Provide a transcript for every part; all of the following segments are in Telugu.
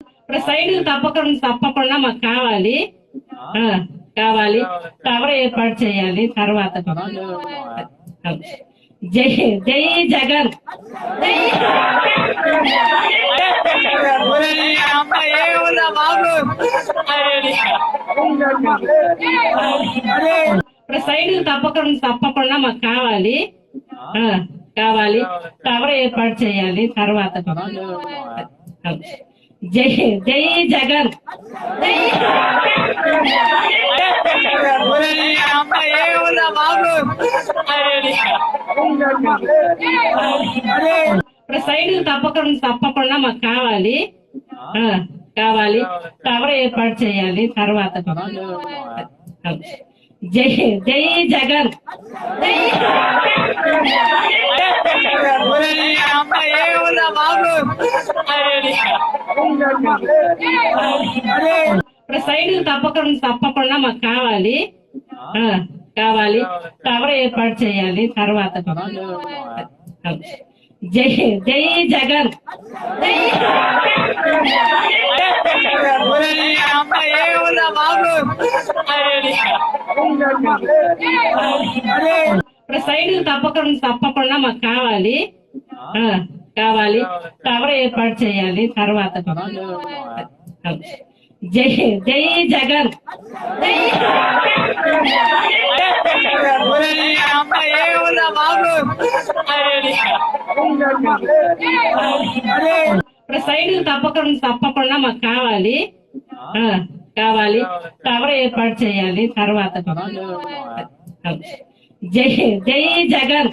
ఇప్పుడు సైడ్ తప్పకుండా మాకు కావాలి. కావాలి, టవర్ ఏర్పాటు చేయాలి. తర్వాత జై జై జగన్. ఇప్పుడు సైడ్ తప్పకుండా మాకు కావాలి. కావాలి, టవర్ ఏర్పాటు చేయాలి. తర్వాత జై జై జగన్. ఇప్పుడు సైడ్ తప్పకుండా మాకు కావాలి. కావాలి, టవర్ ఏర్పాటు చేయాలి. తర్వాత జై జై జగన్. ఇప్పుడు సైడ్ తప్పకుండా మాకు కావాలి. కావాలి, టవర్ ఏర్పాటు చేయాలి. తర్వాత జై జై జగన్. ఇప్పుడు సైడ్ తప్పకుండా మాకు కావాలి. కావాలి, టవర్ ఏర్పాటు చేయాలి. తర్వాత జై జై జగన్. ఇప్పుడు సైడ్ తప్పకుండా మాకు కావాలి. కావాలి, టవర్ ఏర్పాటు చేయాలి. తర్వాత జై జై జగన్.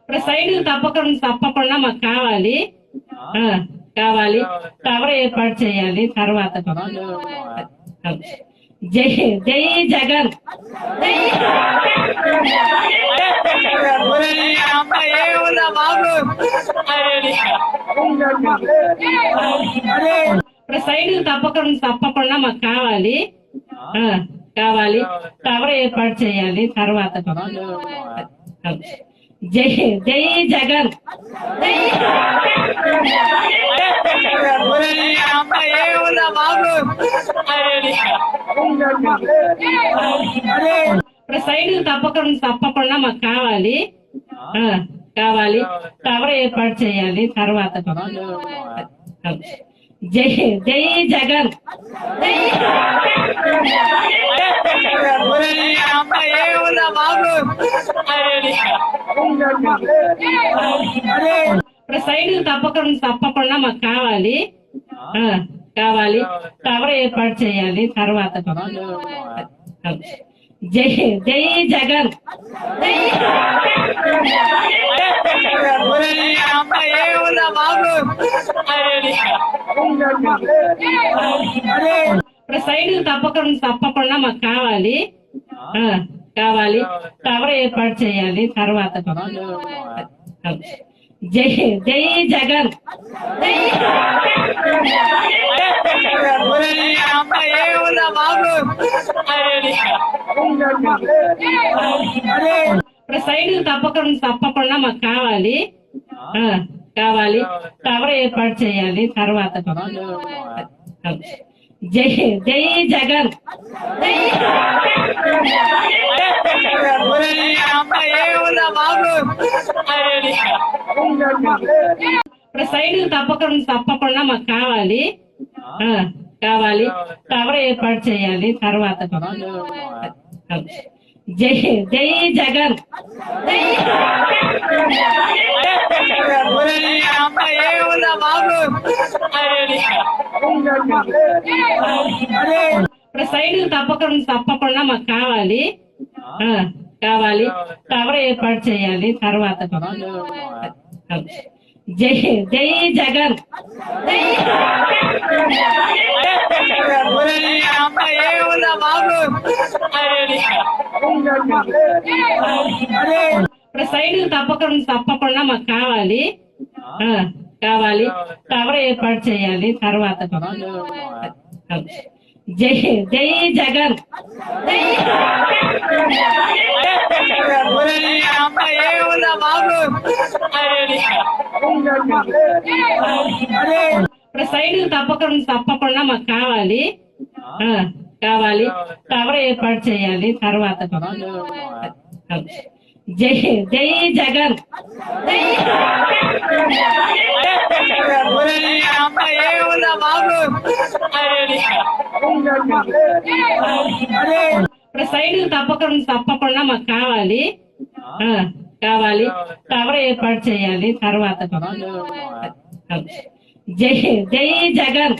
ఇప్పుడు సైడ్ తప్పకుండా మాకు కావాలి. కావాలి, టవర్ ఏర్పాటు చేయాలి. తర్వాత జై జై జగన్. ఇప్పుడు సైడ్ తప్పకుండా మాకు కావాలి. కావాలి, టవర్ ఏర్పాటు చేయాలి. తర్వాత జై జై జగన్. ఇప్పుడు సైడ్ తప్పకుండా మాకు కావాలి. కావాలి, టవర్ ఏర్పాటు చేయాలి. తర్వాత జై జై జగన్. ఇప్పుడు సైడ్ తప్పకుండా మాకు కావాలి. కావాలి, టవర్ ఏర్పాటు చేయాలి. తర్వాత జై జై జగన్. ఇప్పుడు సైడ్ తప్పకుండా మాకు కావాలి. కావాలి, టవర్ ఏర్పాటు చేయాలి. తర్వాత జై జై జగన్. ఇప్పుడు సైడ్ తప్పకుండా మాకు కావాలి. కావాలి, టవర్ ఏర్పాటు చేయాలి. తర్వాత జై జై జగన్. ఇప్పుడు సైడ్ తప్పకుండా మాకు కావాలి. కావాలి, టవర్ ఏర్పాటు చేయాలి. తర్వాత జై జై జగన్. ఇప్పుడు సైడ్ తప్పకుండా మాకు కావాలి. కావాలి, టవర్ ఏర్పాటు చేయాలి. తర్వాత జై జై జగన్. ఇప్పుడు సైడ్ తప్పకుండా మాకు కావాలి. కావాలి, టవర్ ఏర్పాటు చేయాలి. తర్వాత జై జై జగన్. ఇప్పుడు సైడ్ తప్పకుండా మాకు కావాలి. కావాలి, కవర్ ఏర్పాటు చేయాలి తర్వాత. జై జై జగన్. ఇప్పుడు సైడ్ తప్పకుండా మాకు కావాలి. కావాలి, కవర్ ఏర్పాటు చేయాలి తర్వాత. జై జై జగన్.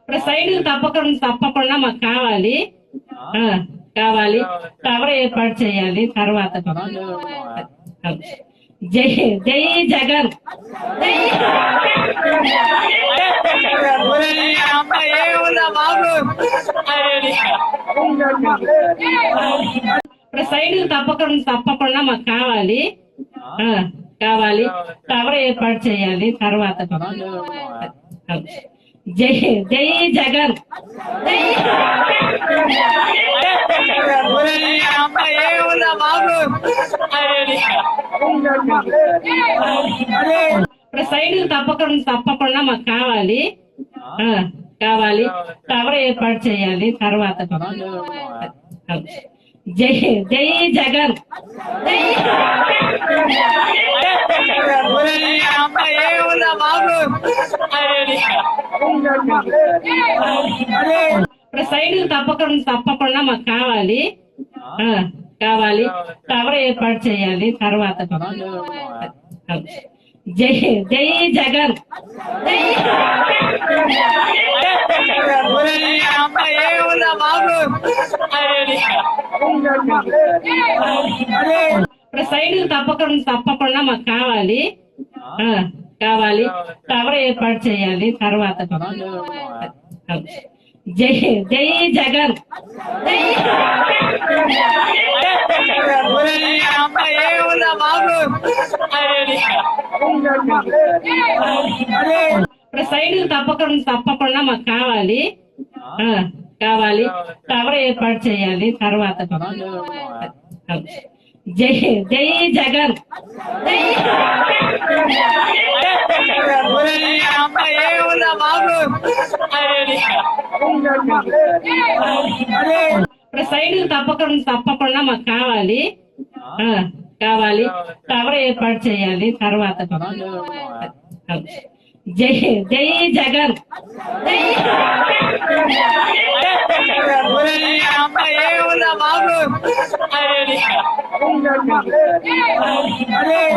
ఇప్పుడు సైడ్ తప్పకుండా మాకు కావాలి. కావాలి, కవర్ ఏర్పాటు చేయాలి తర్వాత. జై జై జగన్. ఇప్పుడు సైడ్ తప్పకుండా మాకు కావాలి. కావాలి, కవర్ ఏర్పాటు చేయాలి తర్వాత. జై జై జగన్. ఇప్పుడు సైడ్ తప్పకుండా మాకు కావాలి. కావాలి, కవర్ ఏర్పాటు చేయాలి తర్వాత. జై జై జగన్. ఇప్పుడు సైడ్ తప్పకుండా మాకు కావాలి. కావాలి, కవర్ ఏర్పాటు చేయాలి తర్వాత. జై జై జగన్. ఇప్పుడు సైడ్ తప్పకుండా మాకు కావాలి. కావాలి, కవర్ ఏర్పాటు చేయాలి తర్వాత. జై జై జగన్. ఇప్పుడు సైడ్ తప్పకుండా మాకు కావాలి. కావాలి, కవర్ ఏర్పాటు చేయాలి తర్వాత. జై జై జగన్. ఇప్పుడు సైడ్ తప్పకుండా మాకు కావాలి. కావాలి, కవర్ ఏర్పాటు చేయాలి తర్వాత. జై జై జగన్.